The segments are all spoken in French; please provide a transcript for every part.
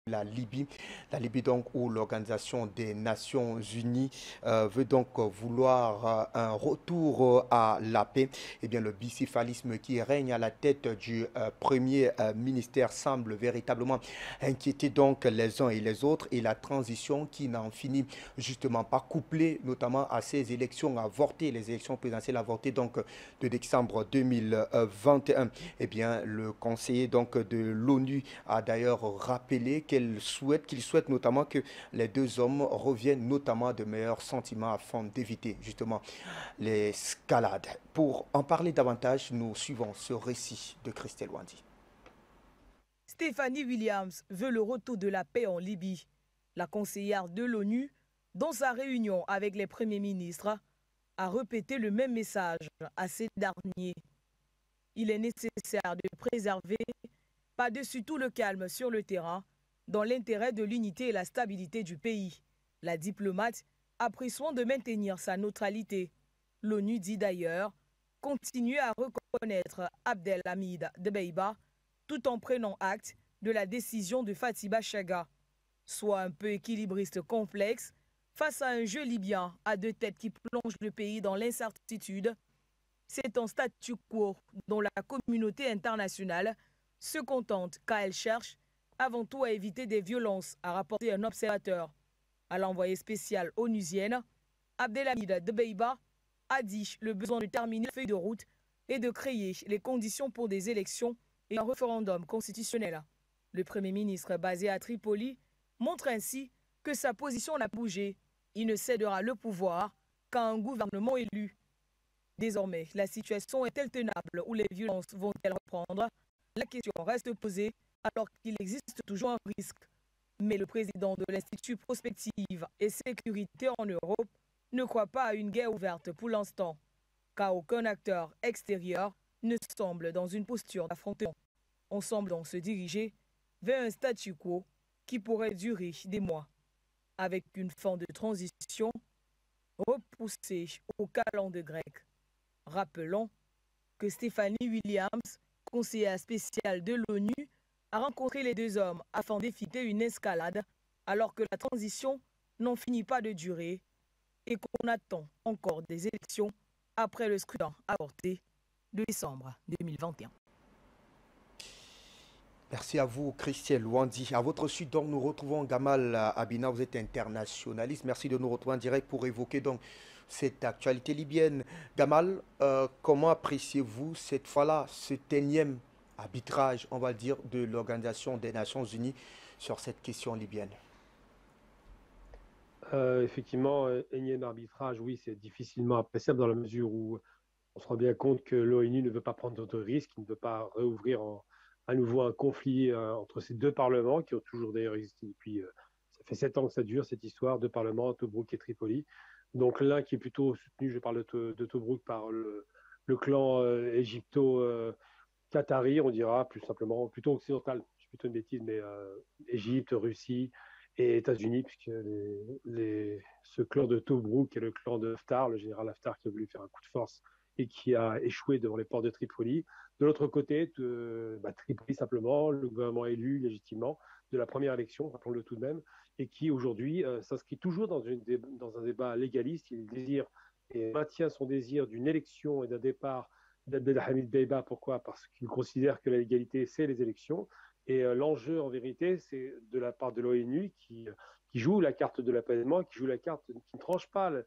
La Libye donc où l'Organisation des Nations Unies veut donc vouloir un retour à la paix. Eh bien, le bicéphalisme qui règne à la tête du premier ministère semble véritablement inquiéter donc les uns et les autres et la transition qui n'en finit justement pas, couplée notamment à ces élections avortées, les élections présidentielles avortées donc de décembre 2021. Eh bien, le conseiller donc de l'ONU a d'ailleurs rappelé qu'il souhaite notamment que les deux hommes reviennent notamment à de meilleurs sentiments afin d'éviter justement l'escalade. Pour en parler davantage, nous suivons ce récit de Christelle Wandi. Stéphanie Williams veut le retour de la paix en Libye. La conseillère de l'ONU, dans sa réunion avec les premiers ministres, a répété le même message à ces derniers. Il est nécessaire de préserver par-dessus tout le calme sur le terrain, dans l'intérêt de l'unité et la stabilité du pays. La diplomate a pris soin de maintenir sa neutralité. L'ONU dit d'ailleurs continuer à reconnaître Abdelhamid Dbeibah tout en prenant acte de la décision de Fatiba Chaga, soit un peu équilibriste complexe face à un jeu libyen à deux têtes qui plonge le pays dans l'incertitude. C'est un statu quo dont la communauté internationale se contente car elle cherche avant tout à éviter des violences, a rapporté un observateur. À l'envoyé spécial onusienne, Abdelhamid Dbeibah a dit le besoin de terminer la feuille de route et de créer les conditions pour des élections et un référendum constitutionnel. Le Premier ministre basé à Tripoli montre ainsi que sa position n'a pas bougé. Il ne cédera le pouvoir qu'à un gouvernement élu. Désormais, la situation est-elle tenable ou les violences vont-elles reprendre? La question reste posée alors qu'il existe toujours un risque. Mais le président de l'Institut Prospective et Sécurité en Europe ne croit pas à une guerre ouverte pour l'instant, car aucun acteur extérieur ne semble dans une posture d'affrontement. On semble donc se diriger vers un statu quo qui pourrait durer des mois, avec une fin de transition repoussée au calendrier grec. Rappelons que Stéphanie Williams, conseillère spéciale de l'ONU, a rencontré les deux hommes afin d'éviter une escalade, alors que la transition n'en finit pas de durer et qu'on attend encore des élections après le scrutin avorté de décembre 2021. Merci à vous, Christelle Wandi. À votre suite, donc, nous retrouvons Gamal Abina. Vous êtes internationaliste. Merci de nous retrouver en direct pour évoquer donc cette actualité libyenne. Gamal, comment appréciez-vous cette fois-là cet énième arbitrage, on va dire, de l'Organisation des Nations Unies sur cette question libyenne? Effectivement, énième arbitrage, oui, c'est difficilement appréciable dans la mesure où on se rend bien compte que l'ONU ne veut pas prendre d'autres risques, il ne veut pas réouvrir à nouveau un conflit entre ces deux parlements qui ont toujours d'ailleurs existé depuis. Ça fait 7 ans que ça dure, cette histoire, deux parlements, Tobrouk et Tripoli. Donc l'un qui est plutôt soutenu, je parle de Tobrouk, par le clan égypto-qatari, on dira plus simplement, plutôt occidental, c'est plutôt une bêtise, mais Égypte, Russie et États-Unis, puisque ce clan de Tobrouk est le clan de Haftar, le général Haftar qui a voulu faire un coup de force et qui a échoué devant les ports de Tripoli. De l'autre côté, Tripoli simplement, le gouvernement élu légitimement de la première élection, rappelons-le tout de même, et qui aujourd'hui s'inscrit toujours dans un débat légaliste. Il désire et maintient son désir d'une élection et d'un départ d'Abdelhamid Dbeibah. Pourquoi? Parce qu'il considère que la légalité, c'est les élections. Et l'enjeu, en vérité, c'est de la part de l'ONU qui joue la carte de l'apaisement, qui joue la carte, qui ne tranche pas la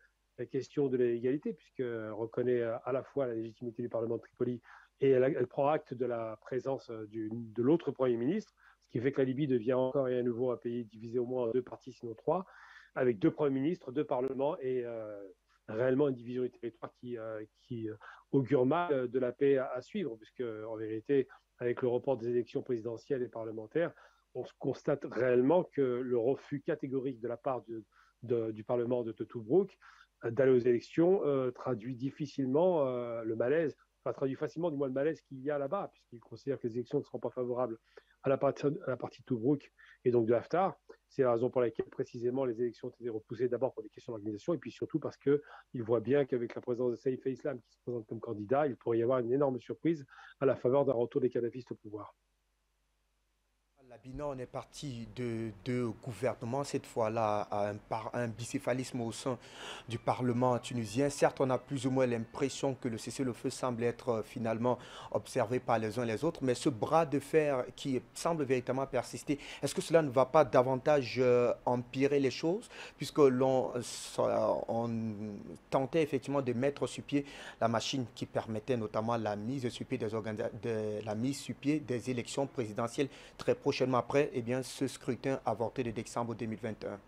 question de la légalité, puisqu'elle reconnaît à la fois la légitimité du Parlement de Tripoli et elle prend acte de la présence de l'autre Premier ministre, ce qui fait que la Libye devient encore et à nouveau un pays divisé au moins en deux parties, sinon trois, avec deux Premiers ministres, deux parlements et réellement une division du territoire qui augure mal de la paix à suivre, puisque en vérité, avec le report des élections présidentielles et parlementaires, on constate réellement que le refus catégorique de la part du Parlement de Tobrouk d'aller aux élections traduit difficilement le malaise, enfin traduit facilement du moins le malaise qu'il y a là-bas, puisqu'il considère que les élections ne seront pas favorables à la partie de Tobrouk et donc de Haftar. C'est la raison pour laquelle précisément les élections ont été repoussées, d'abord pour des questions d'organisation et puis surtout parce qu'il voit bien qu'avec la présence de Saïf al-Islam qui se présente comme candidat, il pourrait y avoir une énorme surprise à la faveur d'un retour des kadhafistes au pouvoir. Bilan, on est parti de deux gouvernements, cette fois-là, à un bicéphalisme au sein du Parlement tunisien. Certes, on a plus ou moins l'impression que le cessez-le-feu semble être finalement observé par les uns et les autres, mais ce bras de fer qui semble véritablement persister, est-ce que cela ne va pas davantage empirer les choses, puisque on tentait effectivement de mettre sur pied la machine qui permettait notamment la mise sur pied la mise sur pied des élections présidentielles très prochainement après ce scrutin avorté de décembre 2021?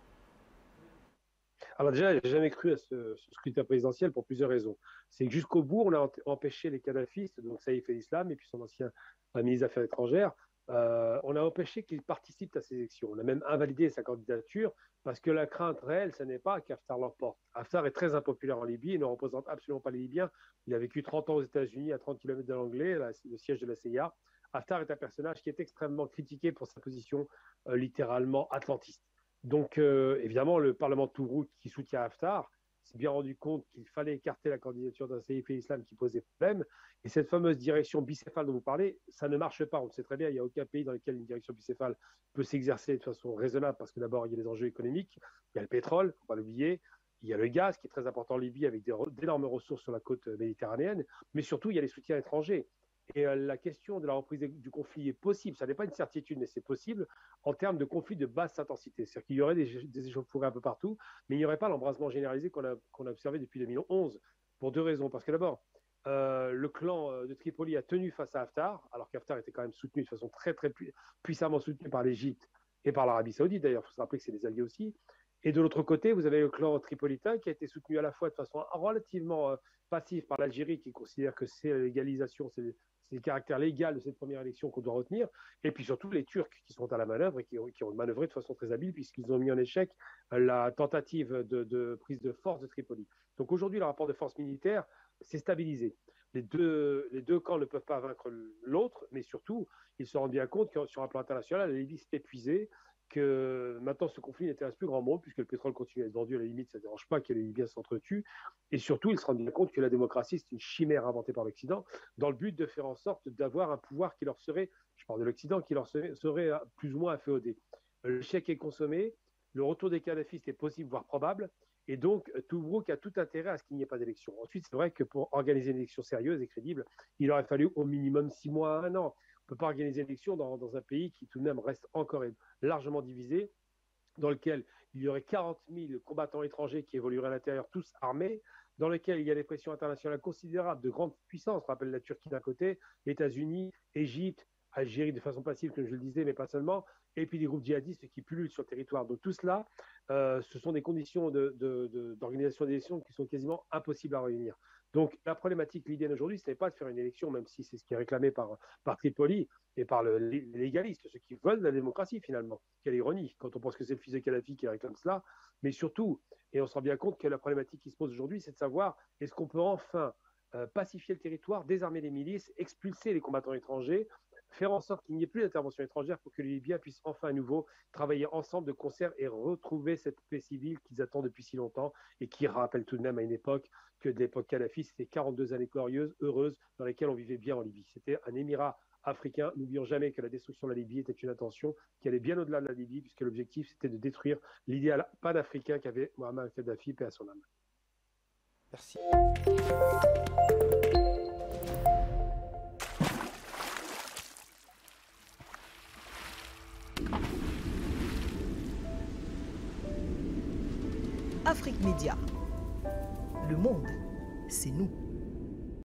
Alors déjà, j'ai jamais cru à ce scrutin présidentiel pour plusieurs raisons. C'est que jusqu'au bout, on a empêché les kadhafistes, donc Saïf el-Islam et puis son ancien ministre des Affaires étrangères, on a empêché qu'ils participent à ces élections. On a même invalidé sa candidature parce que la crainte réelle, ce n'est pas qu'Haftar l'emporte. Haftar est très impopulaire en Libye, il ne représente absolument pas les Libyens. Il a vécu 30 ans aux États-Unis, à 30 km de l'Anglais, le siège de la CIA. Haftar est un personnage qui est extrêmement critiqué pour sa position littéralement atlantiste. Donc, évidemment, le Parlement de Tobrouk qui soutient Haftar s'est bien rendu compte qu'il fallait écarter la candidature d'un Saïf el-Islam qui posait problème. Et cette fameuse direction bicéphale dont vous parlez, ça ne marche pas. On le sait très bien, il n'y a aucun pays dans lequel une direction bicéphale peut s'exercer de façon raisonnable parce que d'abord, il y a les enjeux économiques, il y a le pétrole, il ne faut pas l'oublier, il y a le gaz qui est très important en Libye avec d'énormes ressources sur la côte méditerranéenne, mais surtout, il y a les soutiens étrangers. Et la question de la reprise du conflit est possible. Ça n'est pas une certitude, mais c'est possible en termes de conflit de basse intensité. C'est-à-dire qu'il y aurait des échauffourées un peu partout, mais il n'y aurait pas l'embrasement généralisé qu'on a observé depuis 2011 pour deux raisons. Parce que d'abord, le clan de Tripoli a tenu face à Haftar, alors qu'Haftar était quand même soutenu de façon très, très puissamment soutenu par l'Égypte et par l'Arabie Saoudite. D'ailleurs, il faut se rappeler que c'est des alliés aussi. Et de l'autre côté, vous avez le clan tripolitain qui a été soutenu à la fois de façon relativement passive par l'Algérie, qui considère que c'est la légalisation, c'est le caractère légal de cette première élection qu'on doit retenir, et puis surtout les Turcs qui sont à la manœuvre et qui ont manœuvré de façon très habile puisqu'ils ont mis en échec la tentative de prise de force de Tripoli. Donc aujourd'hui, le rapport de force militaire s'est stabilisé. Les deux camps ne peuvent pas vaincre l'autre, mais surtout, ils se rendent bien compte que sur un plan international, la Libye s'est épuisée, que maintenant ce conflit n'intéresse plus grand monde puisque le pétrole continue à être vendu, à la limite ça ne dérange pas que les Libyens s'entretuent, et surtout ils se rendent bien compte que la démocratie c'est une chimère inventée par l'Occident dans le but de faire en sorte d'avoir un pouvoir qui leur serait, je parle de l'Occident, qui leur serait plus ou moins inféodé. L'échec est consommé, le retour des kadhafistes est possible voire probable, et donc Tobrouk a tout intérêt à ce qu'il n'y ait pas d'élection. Ensuite c'est vrai que pour organiser une élection sérieuse et crédible, il aurait fallu au minimum 6 mois à 1 an. On ne peut pas organiser une élection dans un pays qui tout de même reste encore largement divisé, dans lequel il y aurait 40 000 combattants étrangers qui évolueraient à l'intérieur, tous armés, dans lequel il y a des pressions internationales considérables de grandes puissances, on rappelle la Turquie d'un côté, les États-Unis, Égypte, Algérie de façon passive, comme je le disais, mais pas seulement, et puis des groupes djihadistes qui pullulent sur le territoire. Donc tout cela, ce sont des conditions d'organisation d'élections qui sont quasiment impossibles à réunir. Donc la problématique libyenne aujourd'hui, ce n'est pas de faire une élection, même si c'est ce qui est réclamé par Tripoli et par les légalistes, ceux qui veulent la démocratie finalement. Quelle ironie quand on pense que c'est le fils de Kadhafi qui réclame cela. Mais surtout, et on se rend bien compte que la problématique qui se pose aujourd'hui, c'est de savoir est-ce qu'on peut enfin pacifier le territoire, désarmer les milices, expulser les combattants étrangers, faire en sorte qu'il n'y ait plus d'intervention étrangère pour que les Libyens puissent enfin à nouveau travailler ensemble de concert et retrouver cette paix civile qu'ils attendent depuis si longtemps et qui rappelle tout de même à une époque que de l'époque Kadhafi, c'était 42 années glorieuses, heureuses, dans lesquelles on vivait bien en Libye. C'était un émirat africain. N'oublions jamais que la destruction de la Libye était une intention qui allait bien au-delà de la Libye, puisque l'objectif c'était de détruire l'idéal panafricain qu'avait Mohamed Kadhafi, paix à son âme. Merci. Afrique Média. Le monde, c'est nous.